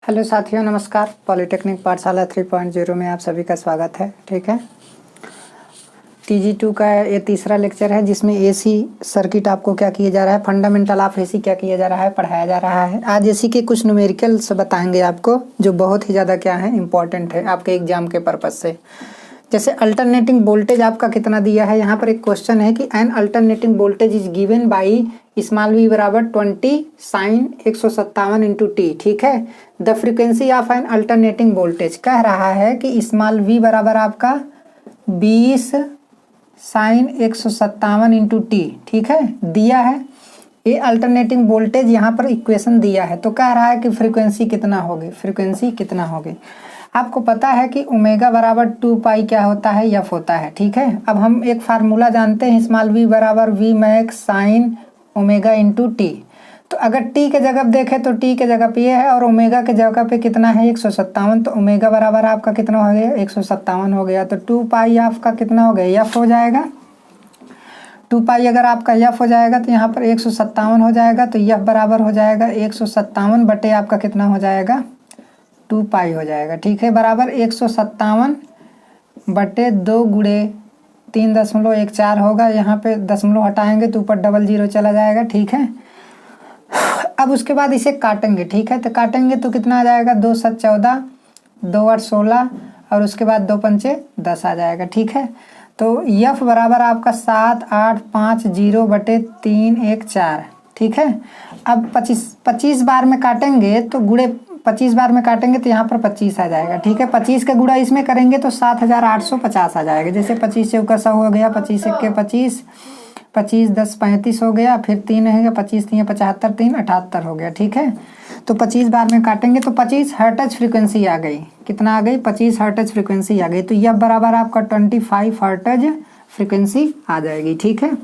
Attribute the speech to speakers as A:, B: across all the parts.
A: Hello साथियों, नमस्कार। Polytechnic पाठशाला 3.0 में आप सभी का स्वागत है। ठीक है, TG2 का ये तीसरा लेक्चर है जिसमें AC सर्किट आपको क्या किया जा रहा है, फंडामेंटल ऑफ AC क्या किया जा रहा है, पढ़ाया जा रहा है। आज AC के कुछ न्यूमेरिकल्स बताएंगे आपको जो बहुत ही ज़्यादा क्या है, इंपॉर्टेंट है आपके एग्जाम के पर्पज़ से। जैसे अल्टरनेटिंग वोल्टेज आपका कितना दिया है, यहाँ पर एक क्वेश्चन है कि an alternating voltage is given by small v बराबर 20 साइन 157 इंटू टी। ठीक है, the frequency of N alternating voltage कह रहा है कि स्मॉल v बराबर आपका 20 साइन 157 इंटू टी। ठीक है, दिया है ये अल्टरनेटिंग वोल्टेज, यहाँ पर इक्वेशन दिया है। तो कह रहा है कि फ्रीक्वेंसी कितना होगी, फ्रीक्वेंसी कितना होगी। आपको पता है कि ओमेगा बराबर 2 पाई क्या होता है, एफ होता है। ठीक है, अब हम एक फार्मूला जानते हैं, स्मॉल v बराबर v max sine omega into T. तो अगर t के जगह देखें तो t के जगह पे ये है और ओमेगा के जगह पे कितना है 157। तो ओमेगा बराबर आपका कितना हो गया, 157 हो गया। तो 2 पाई आपका कितना हो गया, एफ हो जाएगा। 2 पाई अगर आपका एफ हो जाएगा तो यहाँ पर 157 हो जाएगा। तो एफ बराबर हो जाएगा 157 बटे आपका कितना हो जाएगा, 2 पाई हो जाएगा। ठीक है, बराबर 157 बटे 2 गुणे 3.14 होगा। यहाँ पे दशमलव हटाएंगे तो ऊपर डबल जीरो चला जाएगा। ठीक है, अब उसके बाद इसे काटेंगे। ठीक है, तो काटेंगे तो कितना आ जाएगा, 2 7 14, 2 8 16 और उसके बाद 2 पंचे 10 आ जाएगा। ठीक है, तो एफ बराबर आपका 7850 बटे 314। ठीक है, अब 25 बार में काटेंगे तो गुणे 25 बार में काटेंगे तो यहाँ पर 25 आ जाएगा। ठीक है, 25 का गुणा इसमें करेंगे तो 7850 आ जाएगा। जैसे 25 चौका 100 हो गया, 25 इक्के 25, 25 10 35 हो गया, फिर 3 है 25 3 75, 3 78 हो गया। ठीक है, तो 25 बार में काटेंगे तो 25 हर्ट्ज फ्रीक्वेंसी आ गई। कितना आ गई, 25 हर्ट्ज फ्रीक्वेंसी आ गई। तो यह बराबर आपका 25 हर्ट्ज फ्रीक्वेंसी आ जाएगी। ठीक है,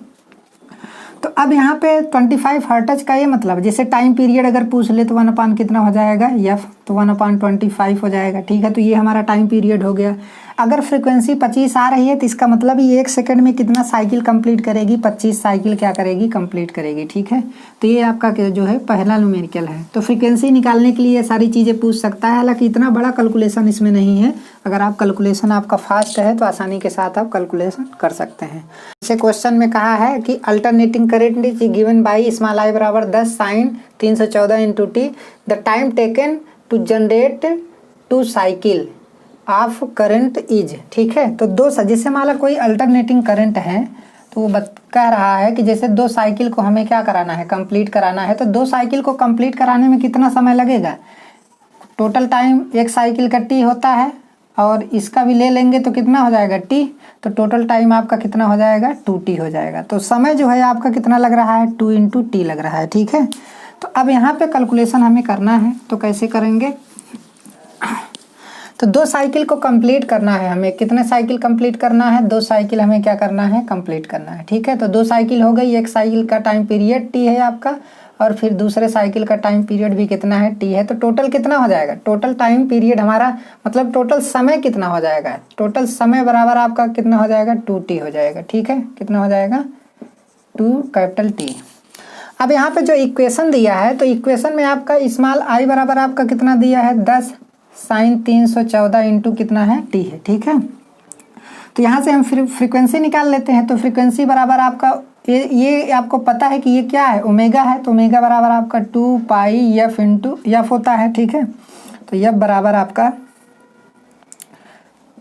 A: तो अब यहाँ पे 25 हर्ट्ज का ये मतलब, जैसे टाइम पीरियड अगर पूछ ले तो 1/, कितना हो जाएगा एफ, तो 1/25 हो जाएगा। ठीक है, तो ये हमारा टाइम पीरियड हो गया। अगर फ्रीक्वेंसी 25 आ रही है तो इसका मतलब ये 1 सेकंड में कितना साइकिल कंप्लीट करेगी, 25 साइकिल क्या करेगी, कंप्लीट करेगी। ठीक है, तो ये आपका जो है पहला न्यूमेरिकल है। तो फ्रीक्वेंसी निकालने के लिए ये सारी चीज़ें पूछ सकता है, हालांकि इतना बड़ा कैलकुलेशन इसमें नहीं है। अगर आप कैलकुलेशन आपका फास्ट है तो आसानी के साथ आप कैलकुलेशन कर सकते हैं। जैसे क्वेश्चन में कहा है कि alternating current is given by small I बराबर 10 sine 314 into T, the time taken to generate 2 cycle of current is. ठीक है, तो जैसे मान लो कोई अल्टरनेटिंग करंट है तो वो कह रहा है कि जैसे 2 साइकिल को हमें क्या कराना है, कंप्लीट कराना है। तो 2 साइकिल को कंप्लीट कराने में कितना समय लगेगा, टोटल टाइम एक साइकिल का टी होता है और इसका भी ले लेंगे तो कितना हो जाएगा टी। तो टोटल टाइम आपका कितना हो जाएगा, 2t हो जाएगा। तो समय जो है आपका कितना लग रहा है, 2 इंटू टी लग रहा है। ठीक है, तो अब यहाँ पे कैलकुलेशन हमें करना है, तो कैसे करेंगे। तो 2 साइकिल को कंप्लीट करना है हमें, कितने साइकिल कंप्लीट करना है, 2 साइकिल हमें क्या करना है, कंप्लीट करना है। ठीक है, तो 2 साइकिल हो गई, एक साइकिल का टाइम पीरियड टी है आपका और फिर दूसरे साइकिल का टाइम पीरियड भी कितना है, टी है। तो टोटल कितना हो जाएगा, टोटल टाइम पीरियड हमारा मतलब टोटल समय कितना हो जाएगा, टोटल समय बराबर आपका कितना हो जाएगा, 2t हो जाएगा। ठीक है, कितना हो जाएगा, 2T। अब यहाँ पे जो इक्वेशन दिया है तो इक्वेशन में आपका स्मॉल आई बराबर आपका कितना दिया है, 10 साइन 314 इंटू कितना है, टी है। ठीक है, तो यहाँ से हम फ्रीक्वेंसी निकाल लेते हैं। तो फ्रीक्वेंसी बराबर आपका ये आपको पता है कि ये क्या है, ओमेगा है। तो ओमेगा बराबर आपका 2 पाई एफ इंटू एफ होता है। ठीक है, तो एफ बराबर आपका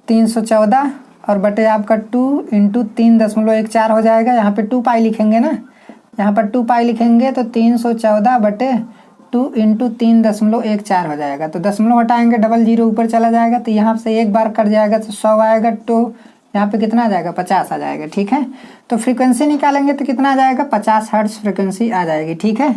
A: 314 और बटे आपका 2 इंटू 3.14 हो जाएगा। यहाँ पे 2 पाई लिखेंगे ना, यहाँ पर 2 पाई लिखेंगे तो 314 बटे 2 इंटू 3.14 हो जाएगा। तो दशमलव हटाएंगे डबल जीरो ऊपर चला जाएगा, तो यहाँ से एक बार कट जाएगा तो 100 आएगा। तो यहाँ पे कितना आ जाएगा, 50 आ जाएगा। ठीक है, तो फ्रीक्वेंसी निकालेंगे तो कितना आ जाएगा, 50 हर्ट्ज फ्रीक्वेंसी आ जाएगी। ठीक है,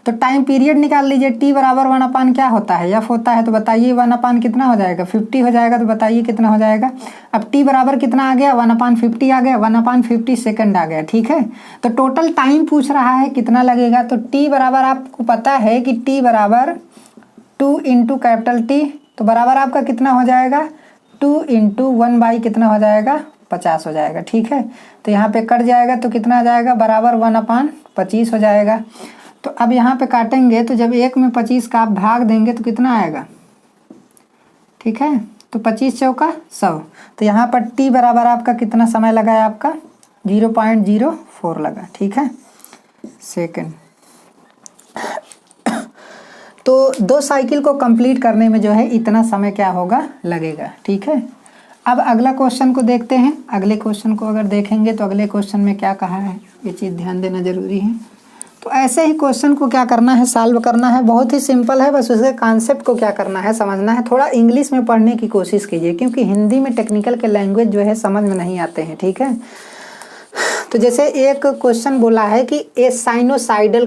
A: तो टाइम पीरियड निकाल लीजिए, टी बराबर 1/, क्या होता है, एफ होता है। तो बताइए 1/, कितना हो जाएगा, 50 हो जाएगा। तो बताइए कितना हो जाएगा। अब टी बराबर कितना आ गया, 1/50 आ गया, 1/50 सेकंड आ गया। ठीक है, तो टोटल टाइम पूछ रहा है कितना लगेगा। तो टी बराबर आपको पता है कि टी बराबर 2 इंटू T, तो बराबर आपका कितना हो जाएगा, 2 इंटू 1 कितना हो जाएगा, 50 हो जाएगा। ठीक है, तो यहाँ पे कट जाएगा तो कितना आ जाएगा, बराबर 1/25 हो जाएगा। तो अब यहाँ पे काटेंगे तो जब 1 में 25 का आप भाग देंगे तो कितना आएगा, ठीक है। तो 25 चौका 100, तो यहाँ पर t बराबर आपका कितना समय लगा है, आपका 0.04 लगा, ठीक है, सेकेंड। तो 2 साइकिल को कंप्लीट करने में जो है इतना समय क्या होगा, लगेगा, ठीक है। अब अगला क्वेश्चन को देखते हैं। अगले क्वेश्चन को अगर देखेंगे तो अगले क्वेश्चन में क्या कहा है, ये चीज़ ध्यान देना जरूरी है। तो ऐसे ही क्वेश्चन को क्या करना है, सॉल्व करना है, बहुत ही सिंपल है, बस उसके कॉन्सेप्ट को क्या करना है, समझना है। थोड़ा इंग्लिश में पढ़ने की कोशिश कीजिए, क्योंकि हिंदी में टेक्निकल के लैंग्वेज जो है समझ में नहीं आते हैं, ठीक है। तो जैसे एक क्वेश्चन बोला है कि a sinusoidal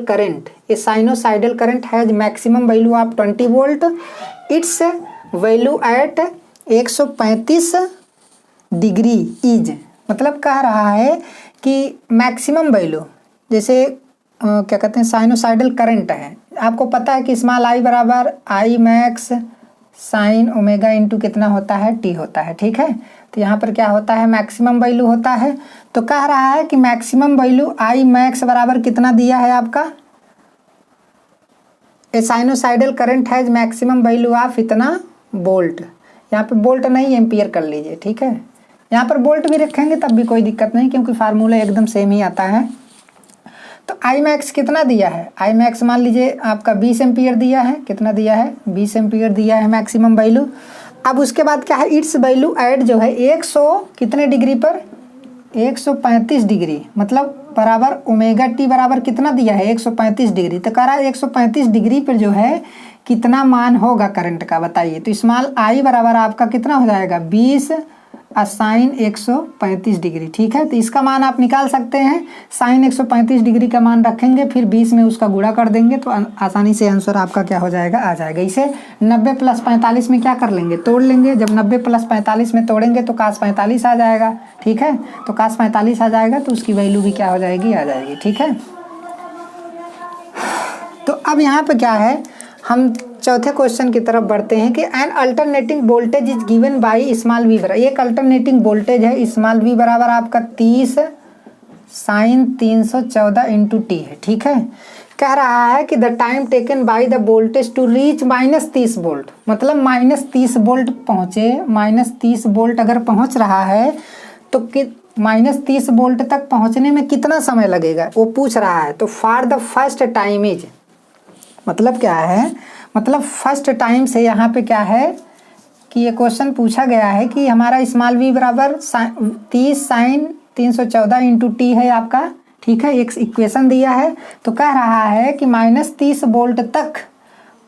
A: current has maximum value of 20 volt, its value at 135 degree is, मतलब कह रहा है कि मैक्सिमम वैल्यू, जैसे क्या कहते हैं, साइनोसाइडल करंट है। आपको पता है कि स्मॉल आई बराबर I max sine omega into कितना होता है, टी होता है, ठीक है। तो यहाँ पर क्या होता है, मैक्सिमम वैल्यू होता है। तो कह रहा है कि मैक्सिमम वैल्यू आई मैक्स बराबर कितना दिया है आपका, a sinusoidal current has maximum value of इतना वोल्ट, यहाँ पे वोल्ट नहीं एम्पियर कर लीजिए, ठीक है। यहाँ पर वोल्ट भी रखेंगे तब भी कोई दिक्कत नहीं, क्योंकि फार्मूला एकदम सेम ही आता है। तो आई मैक्स कितना दिया है, आई मैक्स मान लीजिए आपका 20 एम्पियर दिया है, कितना दिया है, 20 एम्पियर दिया है मैक्सिमम वैल्यू। अब उसके बाद क्या है, इट्स वैल्यू एट जो है 100 कितने डिग्री पर, 135 डिग्री, मतलब बराबर ओमेगा टी बराबर कितना दिया है, 135 डिग्री। तो कह रहा है 135 डिग्री पर जो है कितना मान होगा करंट का, बताइए। तो स्मॉल आई बराबर आपका कितना हो जाएगा, 20 साइन 135 डिग्री, ठीक है। तो इसका मान आप निकाल सकते हैं, साइन 135 डिग्री का मान रखेंगे, फिर 20 में उसका गुणा कर देंगे, तो आसानी से आंसर आपका क्या हो जाएगा, आ जाएगा। इसे 90 प्लस 45 में क्या कर लेंगे, तोड़ लेंगे। जब 90 प्लस 45 में तोड़ेंगे तो cos 45 आ जाएगा, ठीक है। तो cos 45 आ जाएगा, तो उसकी वैल्यू भी क्या हो जाएगी, आ जाएगी, ठीक है। तो अब यहाँ पे क्या है, हम चौथे क्वेश्चन की तरफ बढ़ते हैं कि an alternating voltage is given by small V बराबर, एक अल्टरनेटिंग वोल्टेज है स्मॉल वी बराबर आपका 30 साइन 314 इंटू टी है, ठीक है। कह रहा है कि the time taken by the voltage to reach -30 volt, मतलब -30 वोल्ट पहुँचे, -30 वोल्ट अगर पहुँच रहा है तो -30 वोल्ट तक पहुँचने में कितना समय लगेगा, वो पूछ रहा है। तो for the first time is, मतलब क्या है, मतलब फर्स्ट टाइम से यहाँ पे क्या है कि ये क्वेश्चन पूछा गया है कि हमारा स्मॉल वी बराबर 30 साइन 314 इंटू टी है आपका, ठीक है, एक इक्वेशन दिया है। तो कह रहा है कि -30 वोल्ट तक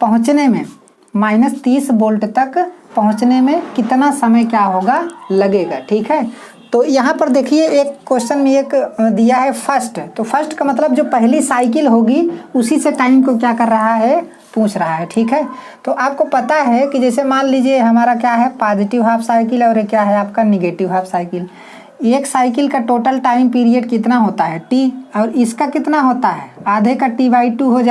A: पहुँचने में, -30 वोल्ट तक पहुँचने में कितना समय क्या होगा, लगेगा, ठीक है। तो यहाँ पर देखिए एक क्वेश्चन में एक दिया है फर्स्ट, तो फर्स्ट का मतलब जो पहली साइकिल होगी उसी से टाइम को क्या कर रहा है, पूछ रहा है, ठीक है। तो आपको पता है कि जैसे मान लीजिए हमारा क्या है, पॉजिटिव हाफ साइकिल और क्या है आपका निगेटिव हाफ साइकिल। एक साइकिल का टोटल टाइम पीरियड कितना होता है, टी, और इसका कितना होता है, आधे का t/2 हो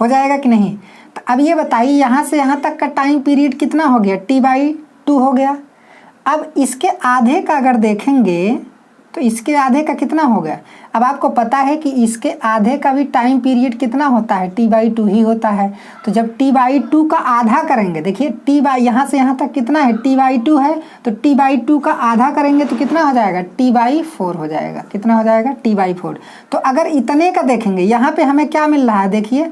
A: जाएगा कि नहीं। तो अब ये बताइए यहाँ से यहाँ तक का टाइम पीरियड कितना हो गया, t/2 हो गया। अब इसके आधे का अगर देखेंगे तो इसके आधे का कितना हो गया। अब आपको पता है कि इसके आधे का भी टाइम पीरियड कितना होता है, t/2 ही होता है। तो जब t/2 का आधा करेंगे, देखिए यहाँ से यहाँ तक कितना है, t/2 है, तो t/2 का आधा करेंगे तो कितना हो जाएगा, t/4 हो जाएगा, कितना हो जाएगा, t/4। तो अगर इतने का देखेंगे, यहाँ पे हमें क्या मिल रहा है, देखिए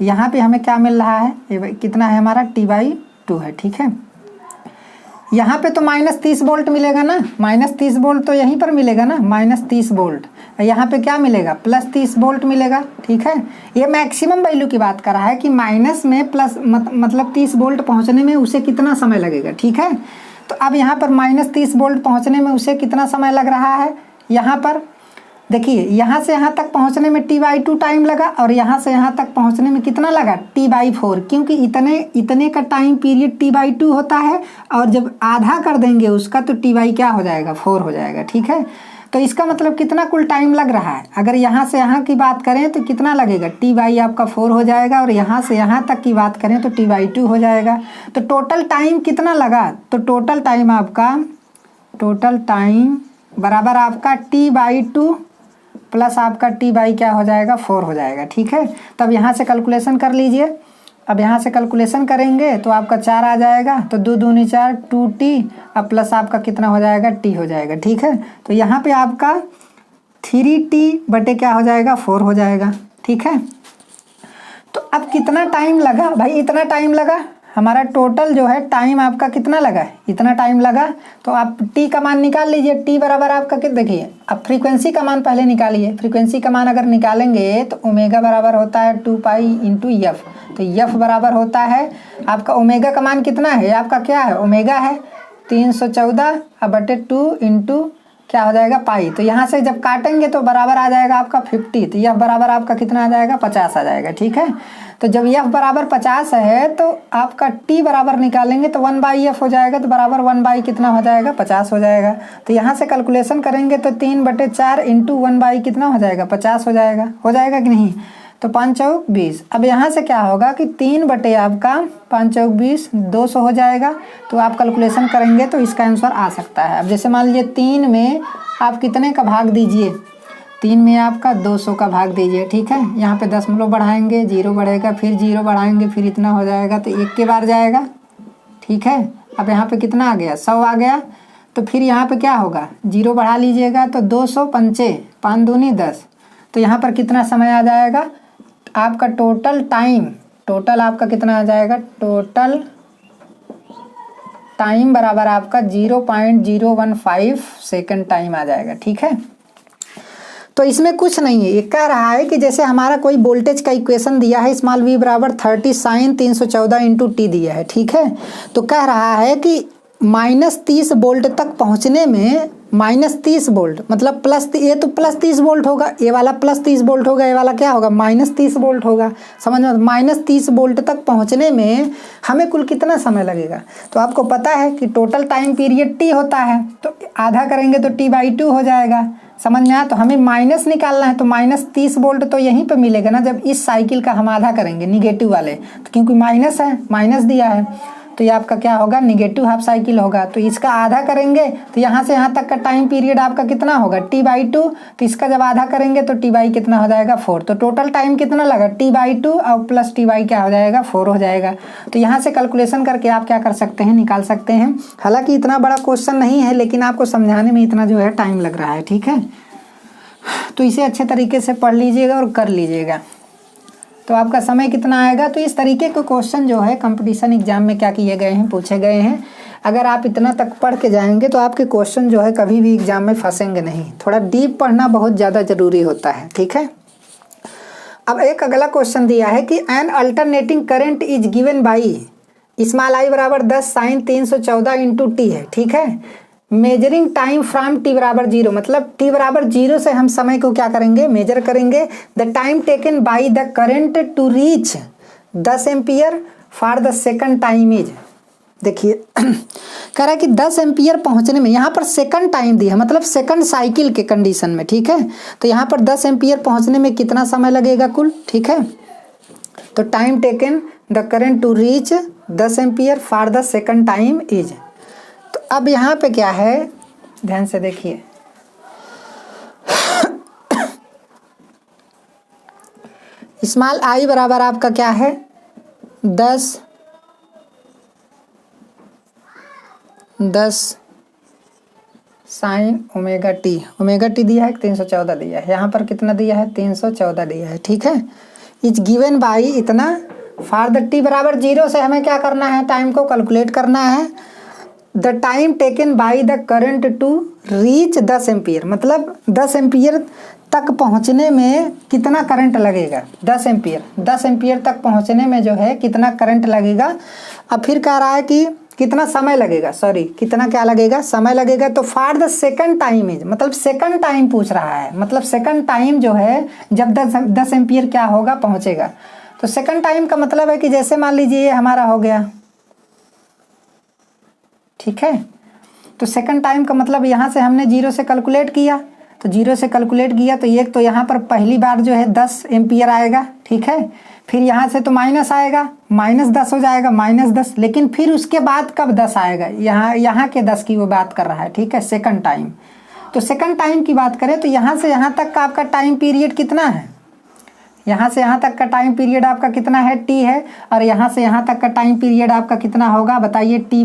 A: यहाँ पे हमें क्या मिल रहा है, ये कितना है हमारा, t/2 है, ठीक है। यहाँ पे तो -30 वोल्ट मिलेगा ना, -30 वोल्ट तो यहीं पर मिलेगा ना, -30 वोल्ट। यहाँ पे क्या मिलेगा, +30 वोल्ट मिलेगा, ठीक है। ये मैक्सिमम वैल्यू की बात कर रहा है कि माइनस में प्लस मतलब 30 वोल्ट पहुँचने में उसे कितना समय लगेगा, ठीक है। तो अब यहाँ पर -30 वोल्ट पहुँचने में उसे कितना समय लग रहा है, यहाँ पर देखिए यहाँ से यहाँ तक पहुँचने में t/2 टाइम लगा, और यहाँ से यहाँ तक पहुँचने में कितना लगा, t/4, क्योंकि इतने का टाइम पीरियड t/2 होता है, और जब आधा कर देंगे उसका तो क्या हो जाएगा, 4 हो जाएगा, ठीक है। तो इसका मतलब कितना कुल टाइम लग रहा है, अगर यहाँ से यहाँ की बात करें तो कितना लगेगा, t आपका 4 हो जाएगा, और यहाँ से यहाँ तक की बात करें तो t/2 हो जाएगा। तो टोटल टाइम कितना लगा, तो टोटल टाइम बराबर आपका t/2 प्लस आपका t क्या हो जाएगा, 4 हो जाएगा, ठीक है। तब यहाँ से कैलकुलेशन कर लीजिए। अब यहाँ से कैलकुलेशन करेंगे तो आपका 4 आ जाएगा, तो 2 दूनी 4 2t अब प्लस आपका कितना हो जाएगा t हो जाएगा। ठीक है, तो यहाँ पे आपका 3t बटे क्या हो जाएगा 4 हो जाएगा। ठीक है, तो अब कितना टाइम लगा भाई, इतना टाइम लगा, हमारा टोटल जो है टाइम आपका कितना लगा, इतना टाइम लगा। तो आप t का मान निकाल लीजिए, t बराबर आपका कितना, देखिए अब फ्रीक्वेंसी का मान पहले निकालिए। फ्रीक्वेंसी का मान अगर निकालेंगे तो ओमेगा बराबर होता है 2 पाई इंटू एफ, तो एफ बराबर होता है आपका ओमेगा का मान कितना है, आपका क्या है ओमेगा है 314 बटे 2 इंटू क्या हो जाएगा पाई। तो यहाँ से जब काटेंगे तो बराबर आ जाएगा आपका 50, तो यह बराबर आपका कितना आ जाएगा 50 आ जाएगा। ठीक है, तो जब यह बराबर 50 है तो आपका t बराबर निकालेंगे तो 1/f हो जाएगा, तो बराबर 1 कितना हो जाएगा 50 हो जाएगा। तो यहाँ से कैलकुलेशन करेंगे तो 3/4 इंटू 1 कितना हो जाएगा 50 हो जाएगा कि नहीं। तो 5 चौक 20, अब यहाँ से क्या होगा कि 3 बटे आपका 5 चौक 20 200 हो जाएगा। तो आप कैलकुलेशन करेंगे तो इसका आंसर आ सकता है। अब जैसे मान लीजिए 3 में आप कितने का भाग दीजिए, 3 में आपका 200 का भाग दीजिए। ठीक है, यहाँ पे दशमलव बढ़ाएंगे, 0 बढ़ेगा, फिर 0 बढ़ाएंगे, फिर इतना हो जाएगा, तो 1 के बार जाएगा। ठीक है, अब यहाँ पे कितना आ गया 100 आ गया, तो फिर यहाँ पे क्या होगा 0 बढ़ा लीजिएगा, तो 200 पंचे 5 दूनी 10, तो यहाँ पर कितना समय आ जाएगा आपका टोटल टाइम, टोटल आपका कितना आ जाएगा, टोटल टाइम बराबर आपका 0.015 सेकंड टाइम आ जाएगा। ठीक है, तो इसमें कुछ नहीं है, ये कह रहा है कि जैसे हमारा कोई वोल्टेज का इक्वेशन दिया है स्मॉल v बराबर 30 साइन 314 इंटू टी दिया है। ठीक है, तो कह रहा है कि -30 वोल्ट तक पहुंचने में -30 वोल्ट मतलब ये तो +30 वोल्ट होगा, ये वाला +30 वोल्ट होगा, ये वाला क्या होगा -30 वोल्ट होगा। समझ में, -30 वोल्ट तक पहुंचने में हमें कुल कितना समय लगेगा। तो आपको पता है कि टोटल टाइम पीरियड t होता है, तो आधा करेंगे तो t/2 हो जाएगा। समझ में आया, तो हमें माइनस निकालना है, तो -30 वोल्ट तो यहीं पे मिलेगा ना जब इस साइकिल का हम आधा करेंगे निगेटिव वाले, तो क्योंकि माइनस है, माइनस दिया है, तो ये आपका क्या होगा निगेटिव हाफ साइकिल होगा। तो इसका आधा करेंगे तो यहाँ से यहाँ तक का टाइम पीरियड आपका कितना होगा t/2, तो इसका जब आधा करेंगे तो t/ कितना हो जाएगा 4, तो टोटल टाइम कितना लगा t/2 और प्लस t/ क्या हो जाएगा 4 हो जाएगा। तो यहाँ से कैलकुलेशन करके आप क्या कर सकते हैं, निकाल सकते हैं। हालांकि इतना बड़ा क्वेश्चन नहीं है, लेकिन आपको समझाने में इतना जो है टाइम लग रहा है। ठीक है, तो इसे अच्छे तरीके से पढ़ लीजिएगा और कर लीजिएगा, तो आपका समय कितना आएगा। तो इस तरीके के क्वेश्चन जो है कंपटीशन एग्जाम में क्या किए गए हैं, पूछे गए हैं। अगर आप इतना तक पढ़ के जाएंगे तो आपके क्वेश्चन जो है कभी भी एग्जाम में फंसेंगे नहीं। थोड़ा डीप पढ़ना बहुत ज़्यादा जरूरी होता है। ठीक है, अब एक अगला क्वेश्चन दिया है कि an alternating current is given by small i बराबर 10 साइन 314 इंटू टी है। ठीक है, मेजरिंग टाइम फ्रॉम t बराबर 0, मतलब t बराबर 0 से हम समय को क्या करेंगे मेजर करेंगे। The time taken by the current to reach 10 ampere for the second time is, देखिए कह रहा है कि 10 एम्पियर पहुंचने में, यहाँ पर सेकंड टाइम दिया है मतलब सेकंड साइकिल के कंडीशन में। ठीक है, तो यहाँ पर 10 एम्पियर पहुंचने में कितना समय लगेगा कुल। ठीक है, तो time taken the current to reach 10 ampere for the second time is. तो अब यहाँ पे क्या है, ध्यान से देखिए, स्मॉल i बराबर आपका क्या है 10 साइन ओमेगा टी दिया है, 314 दिया है, यहाँ पर कितना दिया है 314 दिया है। ठीक है, इज गिवन बाई इतना फॉर द t बराबर 0 से हमें क्या करना है, टाइम को कैलकुलेट करना है। The time taken by the current to reach 10 ampere, मतलब 10 एम्पियर तक पहुंचने में कितना करंट लगेगा, 10 एम्पियर तक पहुंचने में जो है कितना करंट लगेगा। अब फिर कह रहा है कि कितना समय लगेगा, कितना क्या लगेगा, समय लगेगा। तो for the second time is, मतलब सेकंड टाइम पूछ रहा है, मतलब सेकंड टाइम जो है जब 10 एम्पियर क्या होगा पहुंचेगा। तो सेकंड टाइम का मतलब है कि जैसे मान लीजिए ये हमारा हो गया, ठीक है, तो सेकंड टाइम का मतलब यहाँ से हमने 0 से कैलकुलेट किया, तो 0 से कैलकुलेट किया तो एक तो यहाँ पर पहली बार जो है 10 एम्पियर आएगा। ठीक है, फिर यहाँ से तो माइनस आएगा, -10 हो जाएगा, -10, लेकिन फिर उसके बाद कब 10 आएगा, यहाँ के 10 की वो बात कर रहा है। ठीक है, सेकंड टाइम, तो सेकंड टाइम की बात करें तो यहाँ से यहाँ तक का आपका टाइम पीरियड कितना है, यहाँ से यहाँ तक का टाइम पीरियड आपका कितना है, टी है, और यहाँ से यहाँ तक का टाइम पीरियड आपका कितना होगा बताइए, टी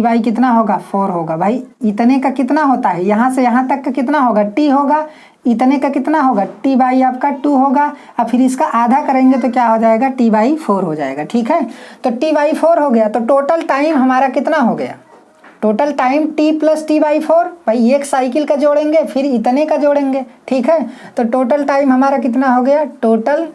A: बाई कितना होगा, 4 होगा। भाई इतने का कितना होता है, यहाँ से यहाँ तक का कितना होगा, टी होगा, इतने का कितना होगा, टी बाई आपका 2 होगा, और फिर इसका आधा करेंगे तो क्या हो जाएगा, टी बाई 4 हो जाएगा। ठीक है, तो टी बाई 4 हो गया, तो टोटल टाइम हमारा कितना हो गया, total time T plus T by 4। भाई एक साइकिल का जोड़ेंगे फिर इतने का जोड़ेंगे। ठीक है, तो टोटल टाइम हमारा कितना हो गया, टोटल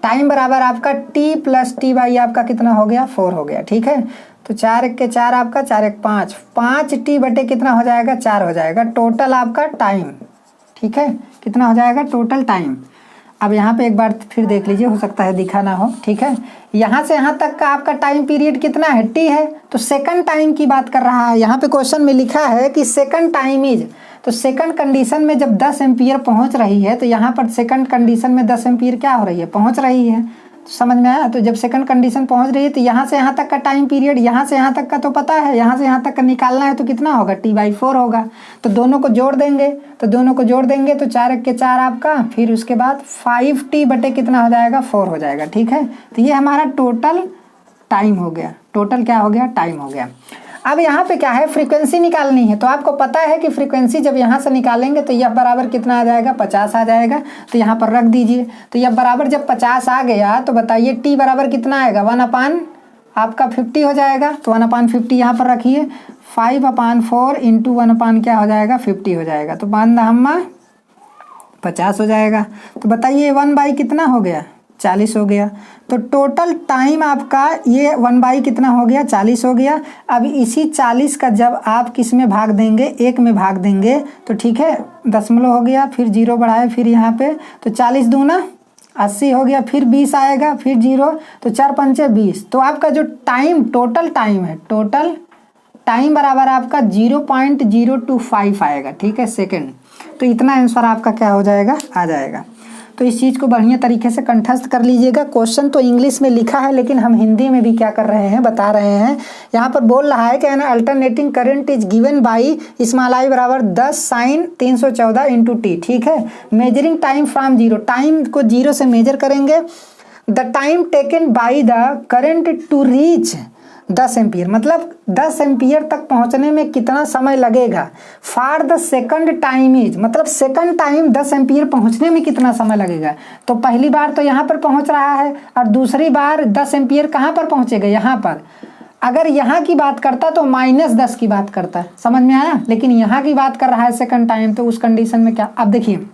A: टाइम बराबर आपका टी प्लस टी बाई आपका कितना हो गया, 4 हो गया। ठीक है, तो 4 1 के 4 आपका, 4 1 5, 5 टी बटे कितना हो जाएगा, 4 हो जाएगा टोटल आपका टाइम। ठीक है, कितना हो जाएगा टोटल टाइम। अब यहाँ पे एक बार फिर देख लीजिए, हो सकता है दिखा ना हो। ठीक है, यहाँ से यहाँ तक का आपका टाइम पीरियड कितना है, टी है, तो सेकंड टाइम की बात कर रहा है। यहाँ पे क्वेश्चन में लिखा है कि सेकंड टाइम इज, तो सेकंड कंडीशन में जब 10 एम्पियर पहुँच रही है, तो यहाँ पर सेकंड कंडीशन में 10 एम्पियर क्या हो रही है, पहुँच रही है। तो समझ में आया, तो जब सेकंड कंडीशन पहुंच रही है तो यहाँ से यहाँ तक का टाइम पीरियड, यहाँ से यहाँ तक का तो पता है, यहाँ से यहाँ तक का निकालना है तो कितना होगा, टी बाई 4 होगा। तो दोनों को जोड़ देंगे, तो 4 1 के 4 आपका, फिर उसके बाद 5 टी बटे कितना हो जाएगा, 4 हो जाएगा। ठीक है, तो ये हमारा टोटल टाइम हो गया, टोटल क्या हो गया, टाइम हो गया। अब यहाँ पे क्या है, फ्रीक्वेंसी निकालनी है। तो आपको पता है कि फ्रीक्वेंसी जब यहाँ से निकालेंगे तो यह बराबर कितना आ जाएगा, 50 आ जाएगा। तो यहाँ पर रख दीजिए, तो यह बराबर जब 50 आ गया तो बताइए टी बराबर कितना आएगा, 1/, आपका 50 हो जाएगा। तो 1/50 यहाँ पर रखिए, 5/4 इंटू 1/ क्या हो जाएगा, 50 हो जाएगा। तो 50 हो जाएगा। तो बताइए 1/, कितना हो गया, 40 हो गया। तो टोटल टाइम आपका ये 1/, कितना हो गया, 40 हो गया। अब इसी 40 का जब आप किस में भाग देंगे, 1 में भाग देंगे, तो ठीक है, दशमलव हो गया, फिर 0 बढ़ाए, फिर यहाँ पे, तो 40 दूना 80 हो गया, फिर 20 आएगा, फिर 0, तो 4 पंचे 20। तो आपका जो टाइम, टोटल टाइम है, टोटल टाइम बराबर आपका 0.025 आएगा। ठीक है, सेकेंड। तो इतना आंसर आपका क्या हो जाएगा, आ जाएगा। तो इस चीज़ को बढ़िया तरीके से कंठस्थ कर लीजिएगा। क्वेश्चन तो इंग्लिश में लिखा है, लेकिन हम हिंदी में भी क्या कर रहे हैं, बता रहे हैं। यहाँ पर बोल रहा है कि alternating current is given by small I बराबर 10 साइन 314 इंटू टी। ठीक है, मेजरिंग टाइम फ्रॉम 0, टाइम को 0 से मेजर करेंगे। The time taken by the current to reach 10 ampere, मतलब 10 एम्पियर तक पहुंचने में कितना समय लगेगा। For the second time is, मतलब सेकंड टाइम 10 एम्पियर पहुंचने में कितना समय लगेगा। तो पहली बार तो यहाँ पर पहुंच रहा है, और दूसरी बार 10 एम्पियर कहाँ पर पहुंचेगा, यहाँ पर। अगर यहाँ की बात करता तो -10 की बात करता, समझ में आया। लेकिन यहाँ की बात कर रहा है सेकंड टाइम, तो उस कंडीशन में क्या, अब देखिए,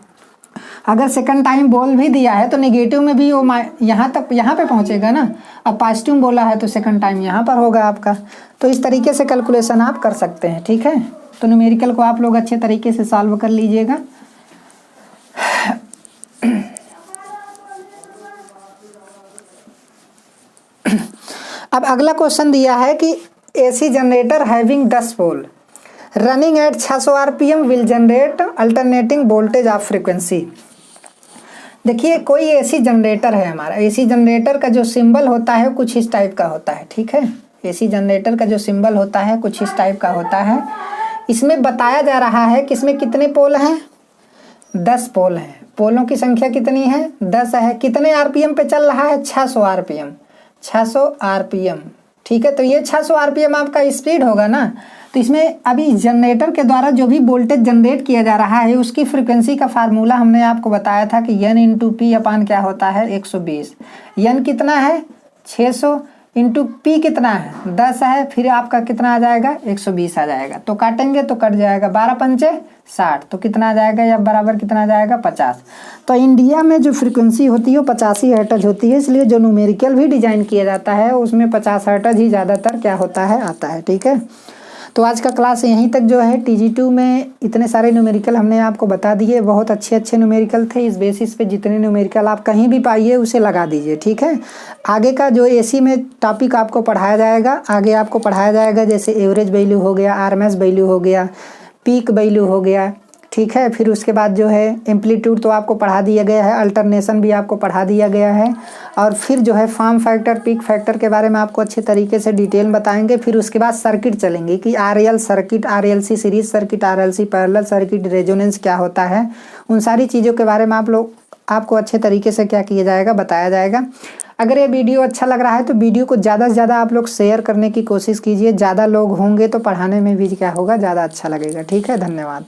A: अगर सेकंड टाइम बोल भी दिया है तो नेगेटिव में भी वो यहाँ तक, यहाँ पे पहुँचेगा ना। अब पॉजिटिव बोला है तो सेकंड टाइम यहाँ पर होगा आपका। तो इस तरीके से कैलकुलेशन आप कर सकते हैं। ठीक है, तो न्यूमेरिकल को आप लोग अच्छे तरीके से सॉल्व कर लीजिएगा। अब अगला क्वेश्चन दिया है कि AC generator having 10 pole running at 600 RPM will generate alternating voltage of frequency. देखिए, कोई एसी जनरेटर है हमारा। एसी जनरेटर का जो सिंबल होता है कुछ इस टाइप का होता है। ठीक है, एसी जनरेटर का जो सिंबल होता है कुछ इस टाइप का होता है। इसमें बताया जा रहा है कि इसमें कितने पोल हैं, 10 पोल हैं। पोलों की संख्या कितनी है, 10 है। कितने RPM पे चल रहा है, 600 RPM, 600 RPM। ठीक है, तो ये 600 RPM आपका स्पीड होगा ना। तो इसमें अभी जनरेटर के द्वारा जो भी वोल्टेज जनरेट किया जा रहा है उसकी फ्रीक्वेंसी का फार्मूला हमने आपको बताया था कि N इंटू पी अपान क्या होता है, 120। N कितना है, 600 इंटू पी कितना है, 10 है, फिर आपका कितना आ जाएगा, 120 आ जाएगा। तो काटेंगे तो कट जाएगा, 12 पंचे 60, तो कितना आ जाएगा, या बराबर कितना आ जाएगा, 50। तो इंडिया में जो फ्रीक्वेंसी होती है वो 85 हर्ट्ज होती है, इसलिए जो न्यूमेरिकल भी डिजाइन किया जाता है उसमें 50 हर्ट्ज ही ज़्यादातर क्या होता है, आता है। ठीक है, तो आज का क्लास यहीं तक जो है। TG2 में इतने सारे न्यूमेरिकल हमने आपको बता दिए, बहुत अच्छे न्यूमेरिकल थे। इस बेसिस पे जितने न्यूमेरिकल आप कहीं भी पाइए उसे लगा दीजिए। ठीक है, आगे का जो एसी में टॉपिक आपको पढ़ाया जाएगा, आगे आपको पढ़ाया जाएगा, जैसे एवरेज वैल्यू हो गया, RMS वैल्यू हो गया, पीक वैल्यू हो गया, ठीक है। फिर उसके बाद जो है एम्पलीट्यूड तो आपको पढ़ा दिया गया है, अल्टरनेशन भी आपको पढ़ा दिया गया है, और फिर जो है फॉर्म फैक्टर, पीक फैक्टर के बारे में आपको अच्छे तरीके से डिटेल बताएंगे। फिर उसके बाद सर्किट चलेंगे कि RL circuit, RLC series circuit, RLC parallel circuit, resonance क्या होता है, उन सारी चीज़ों के बारे में आपको अच्छे तरीके से क्या किया जाएगा, बताया जाएगा। अगर ये वीडियो अच्छा लग रहा है तो वीडियो को ज़्यादा से ज़्यादा आप लोग शेयर करने की कोशिश कीजिए। ज़्यादा लोग होंगे तो पढ़ाने में भी क्या होगा, ज़्यादा अच्छा लगेगा। ठीक है, धन्यवाद।